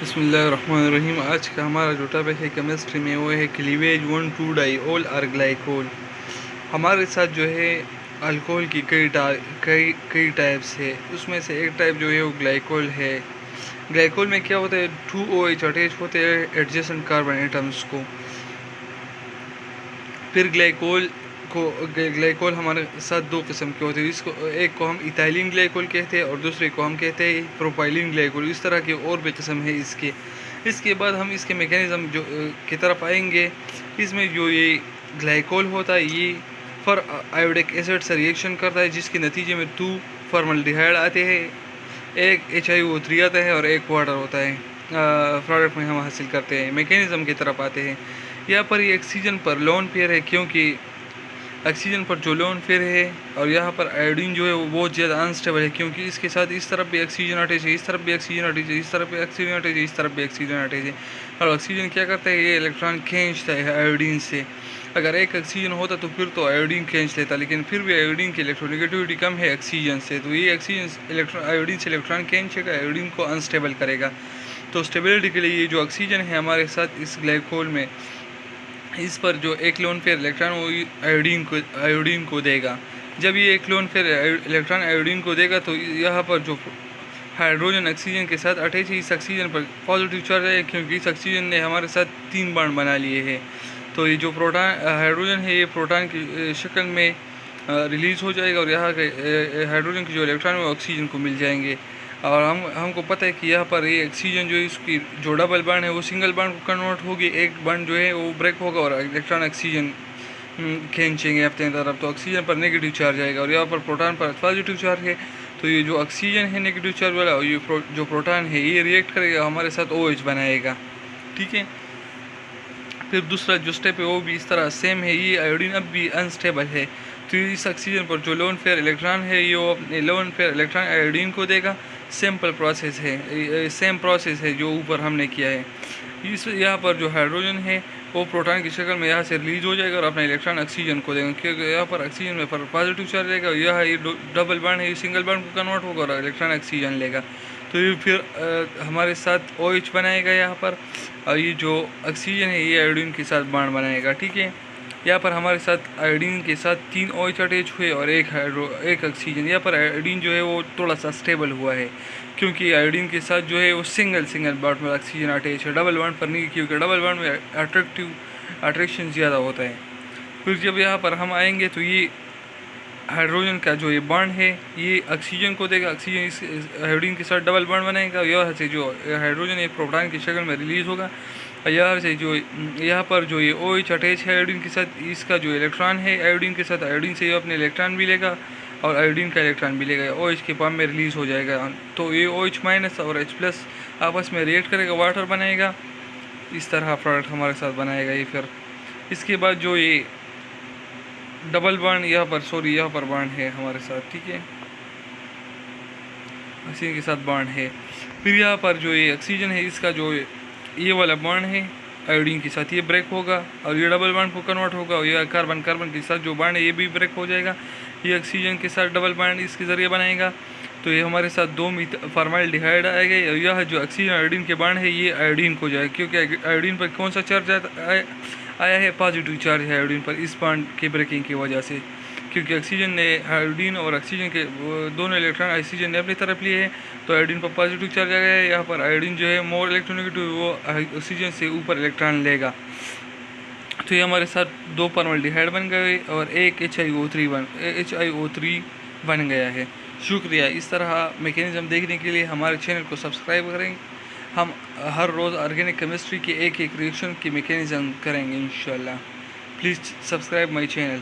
बिस्मिल्लाहिर्रहमानिर्रहीम। आज का हमारा जो टॉपिक है केमिस्ट्री में वो है क्लीवेज 1,2-डाइऑल और ग्लाइकोल। हमारे साथ जो है अल्कोहल की कई टाइप्स है। उसमें से एक टाइप जो है वो ग्लाइकोल है। ग्लाइकोल में क्या होता है, 2 OH अटैच होते हैं एडजेसेंट कार्बन एटम्स को। फिर ग्लाइकोल हमारे साथ दो किस्म के होते हैं। इसको एक को हम इथाइलिन ग्लाइकोल कहते हैं और दूसरे को हम कहते हैं प्रोपाइलिन ग्लाइकोल। इस तरह के और भी किस्म है इसके बाद हम इसके मैकेनिज़्म जो की तरफ आएंगे। इसमें जो ये ग्लाइकोल होता है ये फॉर आयोडिक एसिड से रिएक्शन करता है, जिसके नतीजे में 2 फॉर्मल्डिहाइड आते हैं, एक HiO3 आता है और एक वाटर होता है। प्रोडक्ट में हम हासिल करते हैं। मैकेनिज़्म की तरफ आते हैं। यहाँ पर ये ऑक्सीजन पर लोन पेयर है, क्योंकि ऑक्सीजन पर जो लोन पेयर है और यहाँ पर आयोडीन जो है वो बहुत ज़्यादा अनस्टेबल है, क्योंकि इसके साथ इस तरफ भी ऑक्सीजन अटैच है, इस तरफ भी ऑक्सीजन अटैच है, इस तरफ भी ऑक्सीजन अटैच है, इस तरफ भी ऑक्सीजन अटैच है। और ऑक्सीजन क्या करता है, ये इलेक्ट्रॉन खींचता है आयोडीन से। अगर एक ऑक्सीजन होता तो फिर तो आयोडीन खींच लेता, लेकिन फिर भी आयोडीन की इलेक्ट्रोनेगेटिविटी कम है ऑक्सीजन से, तो ये ऑक्सीजन आयोडीन से इलेक्ट्रॉन खींचेगा, आयोडीन को अनस्टेबल करेगा। तो स्टेबिलिटी के लिए ये जो ऑक्सीजन है हमारे साथ इस ग्लाइकोल में, इस पर जो एक लोन पेयर इलेक्ट्रॉन वो आयोडीन को देगा। जब ये एक लोन पेयर इलेक्ट्रॉन आयोडीन को देगा तो यहाँ पर जो हाइड्रोजन ऑक्सीजन के साथ अटैच है, इस ऑक्सीजन पर पॉजिटिव चार्ज है, क्योंकि इस ऑक्सीजन ने हमारे साथ 3 बॉन्ड बना लिए हैं। तो ये जो हाइड्रोजन है ये प्रोटॉन की शक्ल में रिलीज़ हो जाएगा और यहाँ के हाइड्रोजन के जो इलेक्ट्रॉन है वो ऑक्सीजन को मिल जाएंगे। और हमको पता है कि यहाँ पर ये ऑक्सीजन जो है इसकी जो डबल बॉन्ड है वो सिंगल बॉन्ड को कन्वर्ट होगी, एक बॉन्ड जो है वो ब्रेक होगा और इलेक्ट्रॉन ऑक्सीजन खींचेंगे अपने तरफ, तो ऑक्सीजन पर नेगेटिव चार्ज आएगा और यहाँ पर प्रोटॉन पर पॉजिटिव चार्ज है। तो ये जो ऑक्सीजन है नेगेटिव चार्ज वाला और ये जो प्रोटॉन है ये रिएक्ट करेगा, हमारे साथ OH बनाएगा। ठीक है। फिर दूसरा जो स्टेप है वो भी इस तरह सेम है। ये आयोडीन अब भी अनस्टेबल है, तो इस ऑक्सीजन पर जो लोन पेयर इलेक्ट्रॉन है ये अपने लोन पेयर इलेक्ट्रॉन आयोडीन को देगा। सिंपल प्रोसेस है, सेम प्रोसेस है जो ऊपर हमने किया है। इस यहाँ पर जो हाइड्रोजन है वो प्रोटॉन की शक्ल में यहाँ से रिलीज हो जाएगा और अपना इलेक्ट्रॉन ऑक्सीजन को देगा, क्योंकि यहाँ पर ऑक्सीजन में पॉजिटिव चार्ज रहेगा। यह ये डबल बॉन्ड है, ये सिंगल बॉन्ड को कन्वर्ट होगा और इलेक्ट्रॉन ऑक्सीजन लेगा। तो ये फिर हमारे साथ OH बनाएगा यहाँ पर, और ये जो ऑक्सीजन है ये आयोडीन के साथ बॉन्ड बनाएगा। ठीक है। यहाँ पर हमारे साथ आयोडीन के साथ 3 OH अटैच हुए और एक ऑक्सीजन। यहाँ पर आयोडीन जो है वो थोड़ा सा स्टेबल हुआ है, क्योंकि आयोडीन के साथ जो है वो सिंगल बॉन्ड में ऑक्सीजन अटैच है, डबल बॉन्ड पर नहीं, क्योंकि डबल बॉन्ड में अट्रैक्शन ज़्यादा होता है। फिर जब यहाँ पर हम आएंगे तो ये हाइड्रोजन का जो ये बॉन्ड है ये ऑक्सीजन को देगा, ऑक्सीजन इस आयोडीन के साथ डबल बॉन्ड बनाएगा। यहाँ से जो हाइड्रोजन है प्रोटॉन की शक्ल में रिलीज़ होगा, और यहाँ से जो यहाँ पर जो ये OH अटैच है आयोडीन के साथ, इसका जो इलेक्ट्रॉन है आयोडीन के साथ, आयोडीन से ये अपने इलेक्ट्रॉन भी लेगा और आयोडीन का इलेक्ट्रॉन भी लेगा, OH के फॉर्म में रिलीज़ हो जाएगा। तो ये OH- और H+ आपस में रिएक्ट करेगा, वाटर बनाएगा। इस तरह प्रोडक्ट हमारे साथ बनाएगा ये। फिर इसके बाद जो ये डबल बॉन्ड यहाँ पर बॉन्ड है हमारे साथ। ठीक है, ऑक्सीजन के साथ बॉन्ड है। फिर यहाँ पर जो ये ऑक्सीजन है इसका जो ये वाला बॉन्ड है आयोडीन के साथ ये ब्रेक होगा और ये डबल बॉन्ड को कन्वर्ट होगा, और ये कार्बन के साथ जो बॉन्ड है ये भी ब्रेक हो जाएगा। ये ऑक्सीजन के साथ डबल बॉन्ड इसके ज़रिए बनाएगा, तो ये हमारे साथ 2 फॉर्मल्डिहाइड आएगा। और यह जो ऑक्सीजन आयोडीन के बॉन्ड है ये आयोडीन को जाएगा, क्योंकि आयोडीन पर कौन सा चार्ज आया है, पॉजिटिव चार्ज है आयोडीन पर, इस बॉन्ड की ब्रेकिंग की वजह से, क्योंकि ऑक्सीजन ने आयोडीन और ऑक्सीजन के दोनों इलेक्ट्रॉन ऑक्सीजन ने अपनी तरफ लिए हैं, तो आयोडीन पर पॉजिटिव चार्ज आ गया है। यहाँ पर आयोडीन जो है मोर इलेक्ट्रोनेगेटिव, वो ऑक्सीजन से ऊपर इलेक्ट्रॉन लेगा। तो ये हमारे साथ 2 फॉर्मल्डिहाइड बन गए और एक HiO3 बन गया है। शुक्रिया। इस तरह मैकेनिज़्म देखने के लिए हमारे चैनल को सब्सक्राइब करें। हम हर रोज़ ऑर्गेनिक केमिस्ट्री के एक रिएक्शन की मैकेनिज़्म करेंगे इंशाल्लाह। Please subscribe my channel.